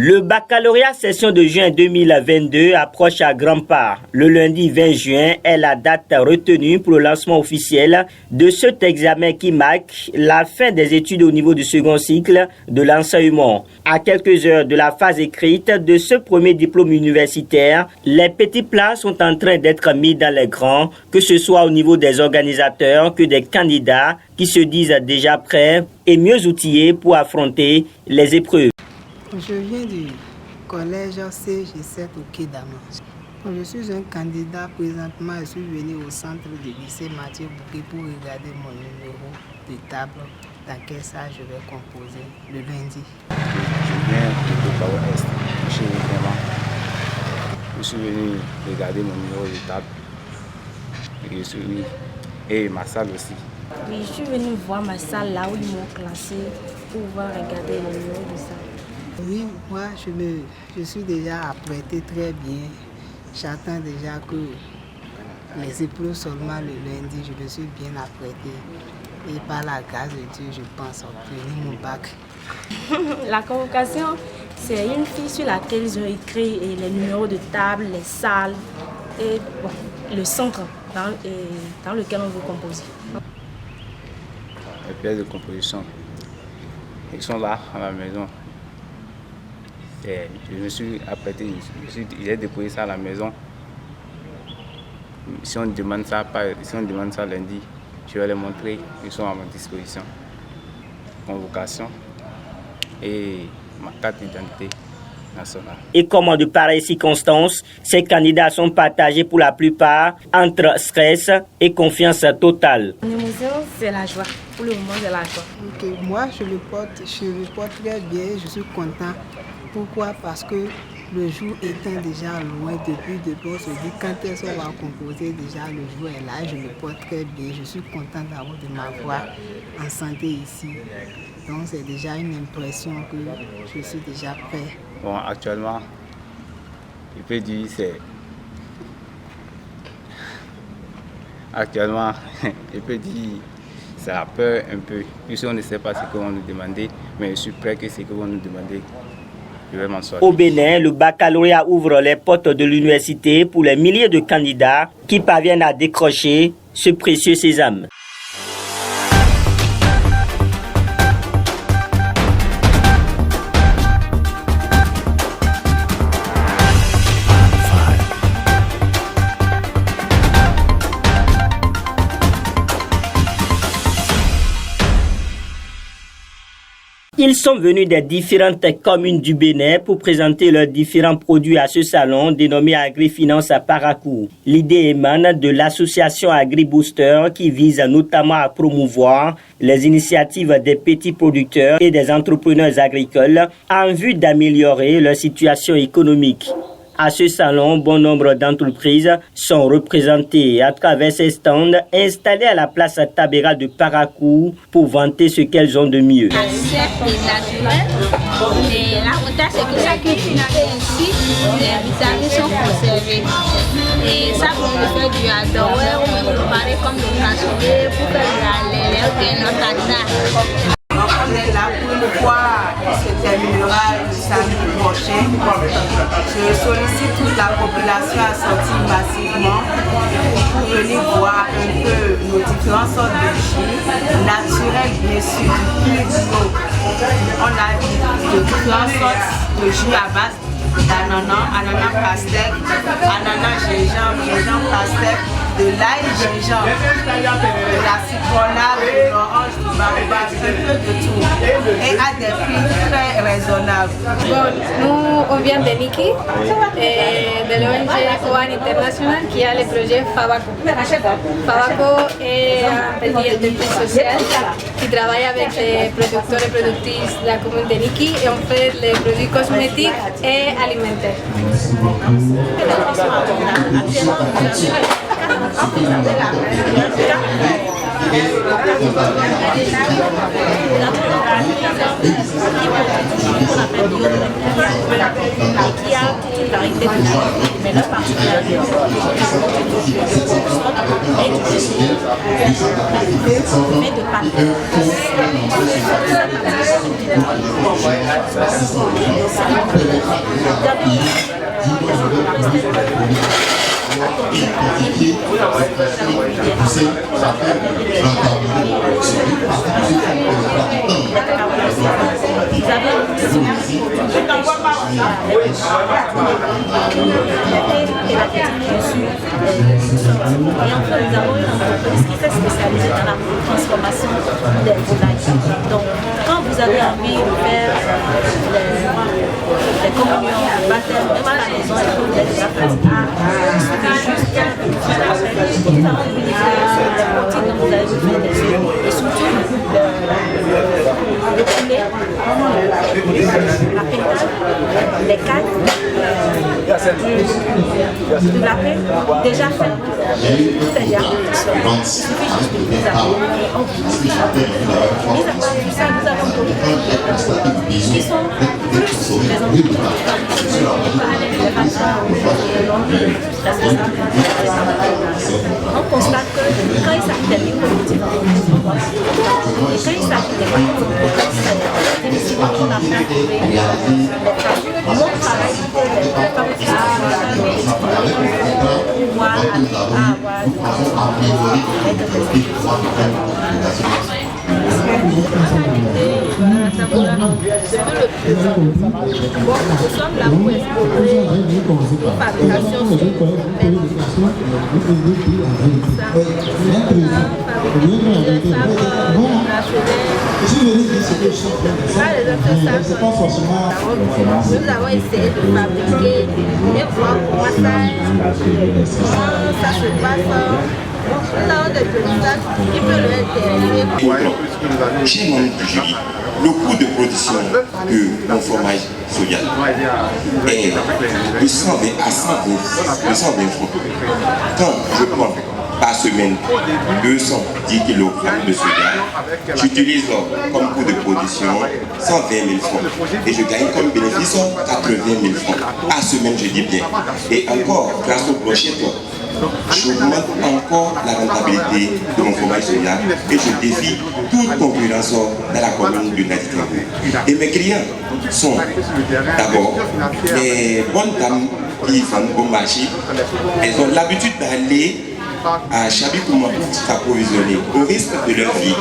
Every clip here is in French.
Le baccalauréat session de juin 2022 approche à grands pas. Le lundi 20 juin est la date retenue pour le lancement officiel de cet examen qui marque la fin des études au niveau du second cycle de l'enseignement. À quelques heures de la phase écrite de ce premier diplôme universitaire, les petits plans sont en train d'être mis dans les grands, que ce soit au niveau des organisateurs que des candidats qui se disent déjà prêts et mieux outillés pour affronter les épreuves. Je viens du collège CG7 au Quai d'Amance. Je suis un candidat présentement. Je suis venu au centre du lycée Mathieu Bouquet pour regarder mon numéro de table dans quel salle je vais composer le lundi. Je viens de Bukao Est, chez Clément. Je suis venu regarder mon numéro de table et ma salle aussi. Oui, je suis venu voir ma salle là où ils m'ont classé pour pouvoir regarder le numéro de salle. Oui, moi je suis déjà apprêté très bien. J'attends déjà que les épreuves seulement le lundi, je me suis bien apprêté. Et par la grâce de Dieu, je pense obtenir mon bac. La convocation, c'est une fiche sur laquelle ils ont écrit les numéros de table, les salles et bon, le centre dans lequel on veut composer. Les pièces de composition, ils sont là à la maison. Je me suis apprêté, j'ai déposé ça à la maison. Si on demande ça lundi, je vais les montrer, ils sont à ma disposition. Convocation et ma carte d'identité nationale. Et comme de pareilles circonstances, ces candidats sont partagés pour la plupart entre stress et confiance totale. L'émotion, c'est la joie. Pour le moment, c'est la joie. Okay. Moi, je le porte très bien, je suis content. Pourquoi? Parce que le jour étant déjà loin depuis on se dit quand est-ce qu'on va composer, déjà le jour est là, je le porte très bien, je suis content d'avoir de m'avoir en santé ici. Donc c'est déjà une impression que je suis déjà prêt. Bon, actuellement, je peux dire c'est la peur un peu, puisqu'on ne sait pas ce qu'ils vont nous demander, mais je suis prêt que ce qu'ils vont nous demander. Au Bénin, le baccalauréat ouvre les portes de l'université pour les milliers de candidats qui parviennent à décrocher ce précieux sésame. Ils sont venus des différentes communes du Bénin pour présenter leurs différents produits à ce salon dénommé Agri-Finance à Parakou. L'idée émane de l'association Agri-Booster qui vise notamment à promouvoir les initiatives des petits producteurs et des entrepreneurs agricoles en vue d'améliorer leur situation économique. À ce salon, bon nombre d'entreprises sont représentées à travers ces stands installés à la place Tabera de Parakou pour vanter ce qu'elles ont de mieux. L'avantage, c'est que chaque financier ici, les vitamines sont conservées. Et ça, on peut faire du adoré, on peut préparer comme le cassoulet pour faire du lait ou bien notre attaque. On est là pour une fois qui se terminera le samedi prochain. Je sollicite toute la population à sortir massivement pour venir voir un peu nos différentes sortes de jus naturels, bien sûr, du plus bio. On a de différentes sortes de jus à base d'ananas, ananas pastèque, ananas gingembre pastèque, de l'ail gingembre, de la citronnade, de l'orange, du baobab, un peu de tout. Et à des prix très raisonnables. Bon, nous, on vient de Niki, de l'ONG Coan International qui a le projet Fabaco. Fabaco est un petit entreprise sociale qui travaille avec les producteurs et productrices de la commune de Niki et on fait les produits cosmétiques et alimentaires. qui a toute une variété de légumes, mais leur particularité, mais de pâtes. Qui s'est spécialisée dans la transformation des volailles. Donc, quand vous avez envie de faire les communions, les baptêmes, même à la maison, et que vous êtes déjà fatigué, nous avons unifié les boutiques dont vous avez besoin des œufs et surtout le poulet, la pétale, les cannes, du lapin déjà fait. Tout est déjà il suffit juste de vous appeler et on vous dit. Mis à part tout ça, nous avons d'autres produits qui sont plus présentés on constate que quand il s'agit des micro-boutiques, et quand il s'agit des micro-boutiques, c'est souvent qu'on a fait trouver mon travail de fabrication pour pouvoir nous sommes là pour exposer nos fabrications sur nous avons essayé de fabriquer et voir comment ça se passe. Nous avons des petits qui peuvent le intéresser. Chez mon Julie, le coût de production de mon fromage soya est de 120 à 120 francs. Quand je prends par semaine 210 kg de soya, j'utilise comme coût de production 120 000 francs et je gagne comme bénéfice 80 000 francs par semaine, je dis bien. Et encore, grâce au brochette, j'augmente encore la rentabilité de mon fromage soya et je défie toute concurrence dans la commune de Nadi-Trembo. Et mes clients sont d'abord les bonnes dames qui vendent au marché. Elles ont l'habitude d'aller à Chabikouma pour s'approvisionner au risque de leur vie.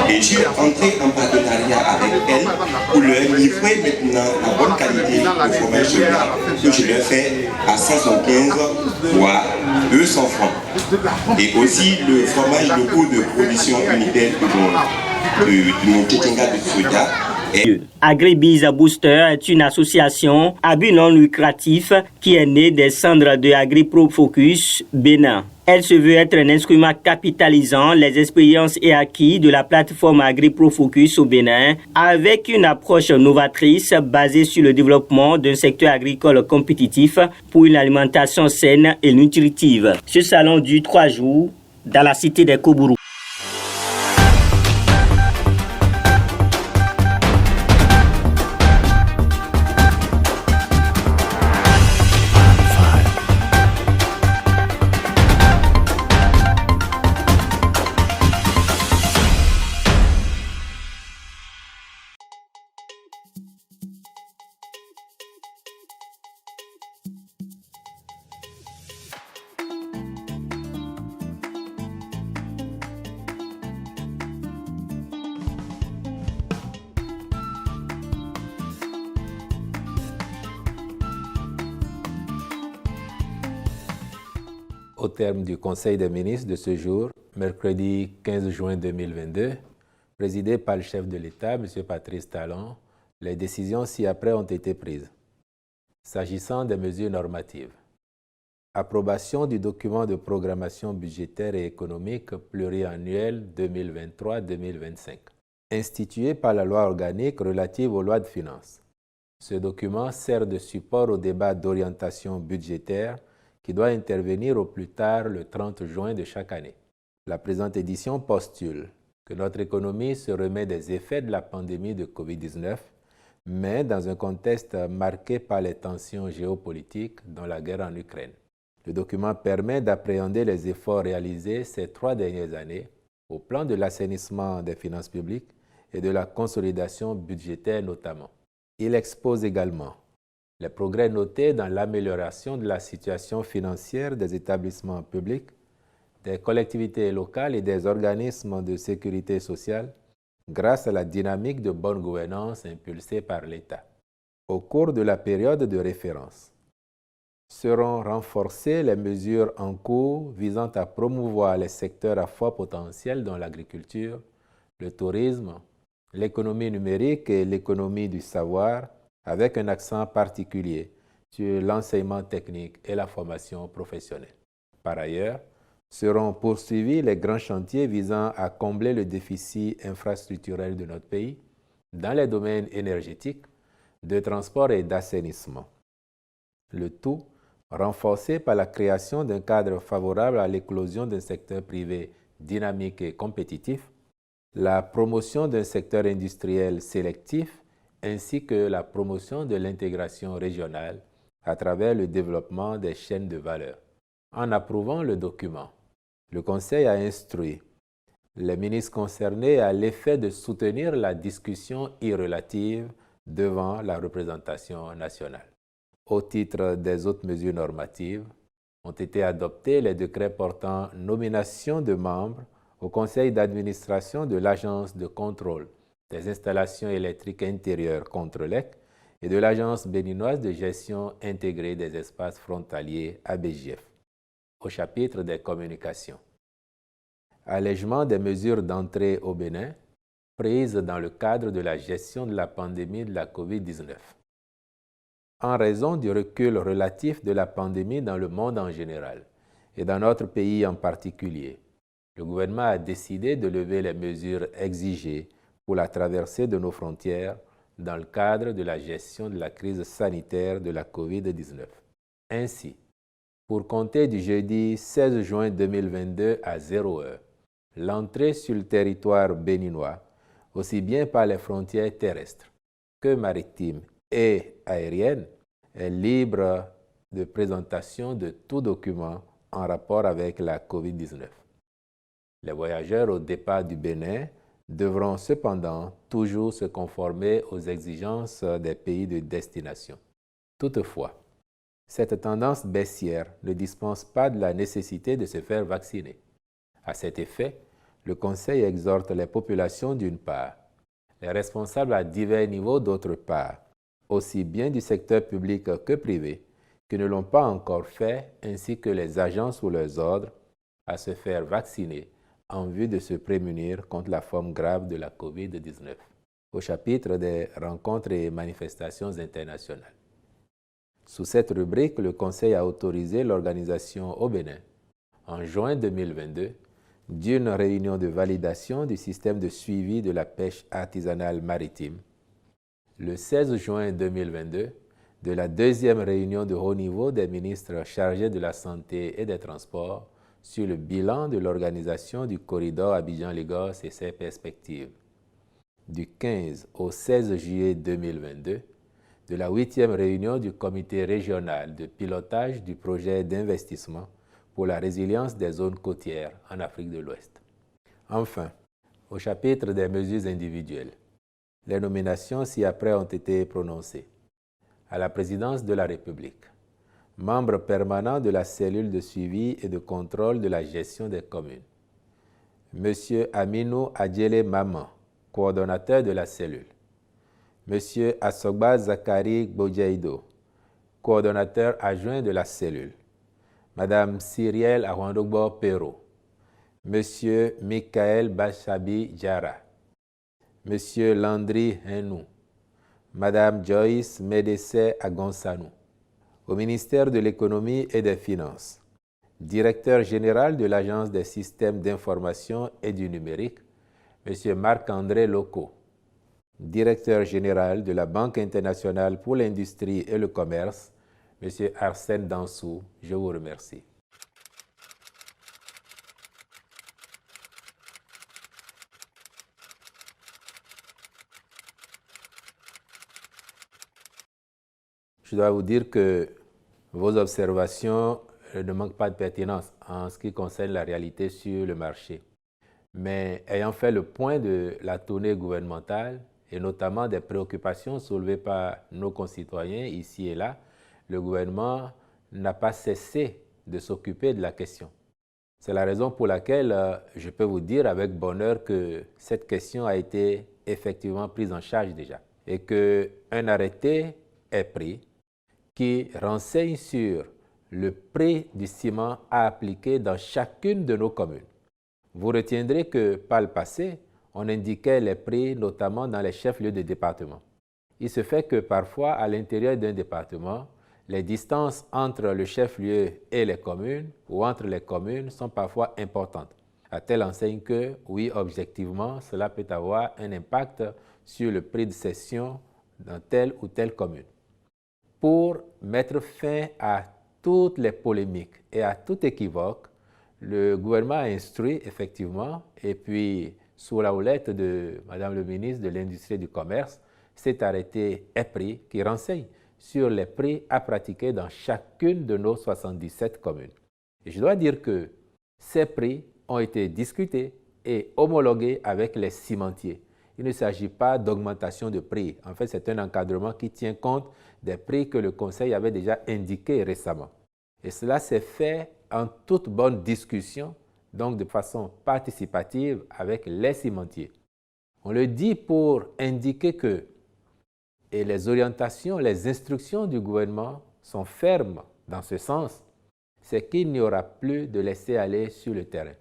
Et je suis entré en partenariat avec elles pour leur livrer maintenant la bonne qualité de fromage soya que je leur fais à 175 voire 200 francs. Et aussi le fromage de coût de production unitaire de mon tchétchenga de soya. AgriBiz Booster est une association à but non lucratif qui est née des cendres de AgriProFocus Bénin. Elle se veut être un instrument capitalisant les expériences et acquis de la plateforme AgriProFocus au Bénin avec une approche novatrice basée sur le développement d'un secteur agricole compétitif pour une alimentation saine et nutritive. Ce salon dure 3 jours dans la cité des Kobourou. Au terme du Conseil des ministres de ce jour, mercredi 15 juin 2022, présidé par le chef de l'État, M. Patrice Talon, les décisions ci-après ont été prises. S'agissant des mesures normatives, approbation du document de programmation budgétaire et économique pluriannuel 2023-2025, institué par la loi organique relative aux lois de finances. Ce document sert de support au débat d'orientation budgétaire qui doit intervenir au plus tard le 30 juin de chaque année. La présente édition postule que notre économie se remet des effets de la pandémie de Covid-19, mais dans un contexte marqué par les tensions géopolitiques dont la guerre en Ukraine. Le document permet d'appréhender les efforts réalisés ces 3 dernières années au plan de l'assainissement des finances publiques et de la consolidation budgétaire notamment. Il expose également les progrès notés dans l'amélioration de la situation financière des établissements publics, des collectivités locales et des organismes de sécurité sociale grâce à la dynamique de bonne gouvernance impulsée par l'État. Au cours de la période de référence, seront renforcées les mesures en cours visant à promouvoir les secteurs à fort potentiel dont l'agriculture, le tourisme, l'économie numérique et l'économie du savoir, avec un accent particulier sur l'enseignement technique et la formation professionnelle. Par ailleurs, seront poursuivis les grands chantiers visant à combler le déficit infrastructurel de notre pays dans les domaines énergétiques, de transport et d'assainissement. Le tout renforcé par la création d'un cadre favorable à l'éclosion d'un secteur privé dynamique et compétitif, la promotion d'un secteur industriel sélectif ainsi que la promotion de l'intégration régionale à travers le développement des chaînes de valeur. En approuvant le document, le Conseil a instruit les ministres concernés à l'effet de soutenir la discussion irrelative devant la représentation nationale. Au titre des autres mesures normatives, ont été adoptés les décrets portant nomination de membres au conseil d'administration de l'Agence de contrôle des installations électriques intérieures Contrelec et de l'Agence béninoise de gestion intégrée des espaces frontaliers ABGF. Au chapitre des communications. Allègement des mesures d'entrée au Bénin prises dans le cadre de la gestion de la pandémie de la COVID-19. En raison du recul relatif de la pandémie dans le monde en général et dans notre pays en particulier, le gouvernement a décidé de lever les mesures exigées pour la traversée de nos frontières dans le cadre de la gestion de la crise sanitaire de la COVID-19. Ainsi, pour compter du jeudi 16 juin 2022 à 0h, l'entrée sur le territoire béninois, aussi bien par les frontières terrestres que maritimes et aériennes, est libre de présentation de tout document en rapport avec la COVID-19. Les voyageurs au départ du Bénin devront cependant toujours se conformer aux exigences des pays de destination. Toutefois, cette tendance baissière ne dispense pas de la nécessité de se faire vacciner. À cet effet, le Conseil exhorte les populations d'une part, les responsables à divers niveaux d'autre part, aussi bien du secteur public que privé, qui ne l'ont pas encore fait, ainsi que les agents sous leurs ordres, à se faire vacciner en vue de se prémunir contre la forme grave de la COVID-19. Au chapitre des rencontres et manifestations internationales. Sous cette rubrique, le Conseil a autorisé l'organisation au Bénin, en juin 2022, d'une réunion de validation du système de suivi de la pêche artisanale maritime, le 16 juin 2022, de la deuxième réunion de haut niveau des ministres chargés de la Santé et des Transports sur le bilan de l'organisation du corridor Abidjan-Lagos et ses perspectives, du 15 au 16 juillet 2022, de la 8e réunion du comité régional de pilotage du projet d'investissement pour la résilience des zones côtières en Afrique de l'Ouest. Enfin, au chapitre des mesures individuelles, les nominations ci-après ont été prononcées. À la présidence de la République, membre permanent de la cellule de suivi et de contrôle de la gestion des communes. M. Aminou Adjele Maman, coordonnateur de la cellule. M. Asogba Zakari Bodjaïdo, coordonnateur adjoint de la cellule. Mme Cyrielle Arwandogbo Pero, M. Michael Bachabi Diara, M. Landry Henou, Mme Joyce Medesse Agonsanou. Au ministère de l'Économie et des Finances, directeur général de l'Agence des systèmes d'information et du numérique, M. Marc-André Loco, directeur général de la Banque internationale pour l'industrie et le commerce, M. Arsène Dansou, je vous remercie. je dois vous dire que vos observations ne manquent pas de pertinence en ce qui concerne la réalité sur le marché. Mais ayant fait le point de la tournée gouvernementale et notamment des préoccupations soulevées par nos concitoyens ici et là, le gouvernement n'a pas cessé de s'occuper de la question. C'est la raison pour laquelle je peux vous dire avec bonheur que cette question a été effectivement prise en charge déjà et qu'un arrêté est pris qui renseigne sur le prix du ciment à appliquer dans chacune de nos communes. Vous retiendrez que par le passé, on indiquait les prix notamment dans les chefs-lieux de département. Il se fait que parfois, à l'intérieur d'un département, les distances entre le chef-lieu et les communes ou entre les communes sont parfois importantes, à telle enseigne que, oui, objectivement, cela peut avoir un impact sur le prix de cession dans telle ou telle commune. Pour mettre fin à toutes les polémiques et à tout équivoque, le gouvernement a instruit effectivement, et puis sous la houlette de Madame le ministre de l'Industrie et du Commerce, cet arrêté est pris qui renseigne sur les prix à pratiquer dans chacune de nos 77 communes. Et je dois dire que ces prix ont été discutés et homologués avec les cimentiers. Il ne s'agit pas d'augmentation de prix. En fait, c'est un encadrement qui tient compte des prix que le Conseil avait déjà indiqués récemment. Et cela s'est fait en toute bonne discussion, donc de façon participative avec les cimentiers. On le dit pour indiquer que et les orientations, les instructions du gouvernement sont fermes dans ce sens, c'est qu'il n'y aura plus de laisser-aller sur le terrain.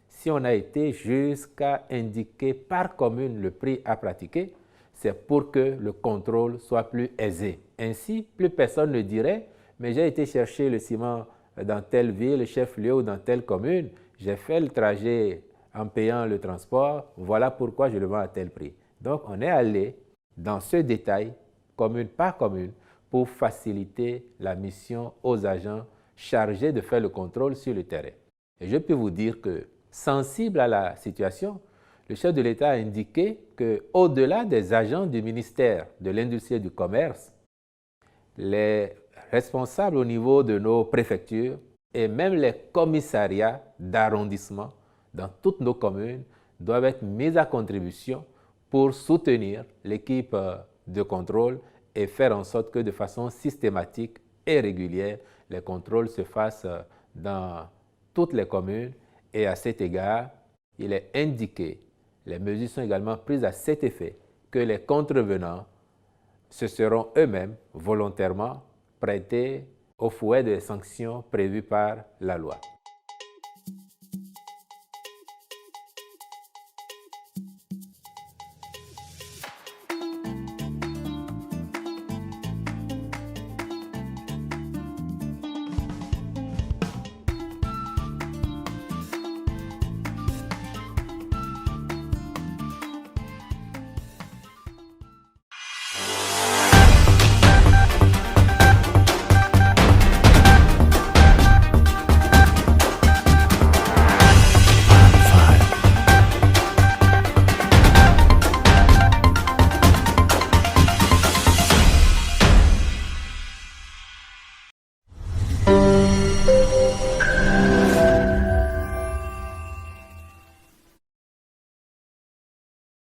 Si on a été jusqu'à indiquer par commune le prix à pratiquer, c'est pour que le contrôle soit plus aisé. Ainsi, plus personne ne dirait « mais j'ai été chercher le ciment dans telle ville, chef-lieu ou dans telle commune, j'ai fait le trajet en payant le transport, voilà pourquoi je le vends à tel prix ». Donc, on est allé dans ce détail, commune par commune, pour faciliter la mission aux agents chargés de faire le contrôle sur le terrain. Et je peux vous dire que, sensible à la situation, le chef de l'État a indiqué qu'au-delà des agents du ministère de l'Industrie et du Commerce, les responsables au niveau de nos préfectures et même les commissariats d'arrondissement dans toutes nos communes doivent être mis à contribution pour soutenir l'équipe de contrôle et faire en sorte que de façon systématique et régulière, les contrôles se fassent dans toutes les communes. Et à cet égard, il est indiqué, les mesures sont également prises à cet effet, que les contrevenants se seront eux-mêmes volontairement prêtés au fouet des sanctions prévues par la loi.